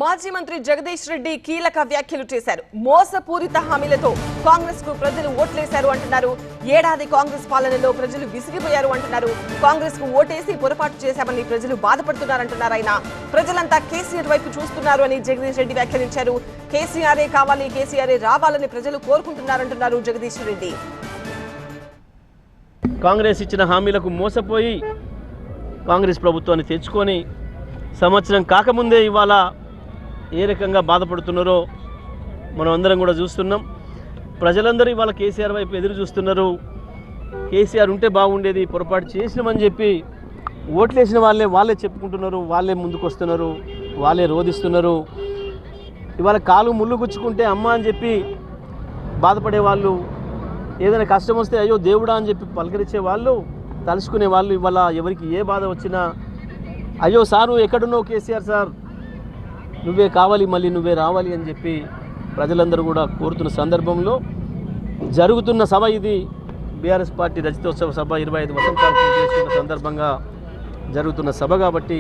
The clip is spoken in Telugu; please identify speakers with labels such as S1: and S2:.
S1: మాజీ మంత్రి జగదీష్ రెడ్డి కీలక వ్యాఖ్యలు చేశారు. మోసపూరిత హామీలతో కాంగ్రెస్ కు ప్రజలు ఓట్లేశారు అంటున్నారు. ఏడాది కాంగ్రెస్ పాలనలో ప్రజలు విసిగిపోయారు అంటున్నారు. కాంగ్రెస్ కు ఓటేసి పొరపాటు చేశామని ప్రజలు బాధపడుతున్నారంటున్నారు. ఆయన ప్రజలంతా కేసీఆర్ వైపు చూస్తున్నారు అని జగదీష్ రెడ్డి వ్యాఖ్యానించారు. కేసీఆరే కావాలి, కేసీఆరే రావాలని ప్రజలు కోరుకుంటున్నారంటున్నారు జగదీష్ రెడ్డి.
S2: కాంగ్రెస్ ఇచ్చిన హామీలకు మోసపోయి కాంగ్రెస్ ప్రభుత్వాన్ని తెచ్చుకొని సంవత్సరం కాకముందే ఇవాళ ఏ రకంగా బాధపడుతున్నారో మనం అందరం కూడా చూస్తున్నాం. ప్రజలందరూ ఇవాళ కేసీఆర్ వైపు ఎదురు చూస్తున్నారు. కేసీఆర్ ఉంటే బాగుండేది, పొరపాటు చేసినామని చెప్పి ఓట్లేసిన వాళ్ళే చెప్పుకుంటున్నారు, వాళ్ళే ముందుకు వస్తున్నారు, వాళ్ళే రోధిస్తున్నారు. ఇవాళ కాలు ముళ్ళు గుచ్చుకుంటే అమ్మ అని చెప్పి బాధపడే వాళ్ళు, ఏదైనా కష్టం వస్తే అయ్యో దేవుడా అని చెప్పి పలకరించే వాళ్ళు, తలుచుకునే వాళ్ళు ఇవాళ ఎవరికి ఏ బాధ వచ్చినా అయ్యో సారు ఎక్కడున్నావు కేసీఆర్ సార్, నువ్వే కావాలి, మళ్ళీ నువ్వే రావాలి అని చెప్పి ప్రజలందరూ కూడా కోరుతున్న సందర్భంలో జరుగుతున్న సభ ఇది. బీఆర్ఎస్ పార్టీ రజతోత్సవ సభ 25 వసంతాలు పూర్తి చేసుకున్న సందర్భంగా జరుగుతున్న సభ కాబట్టి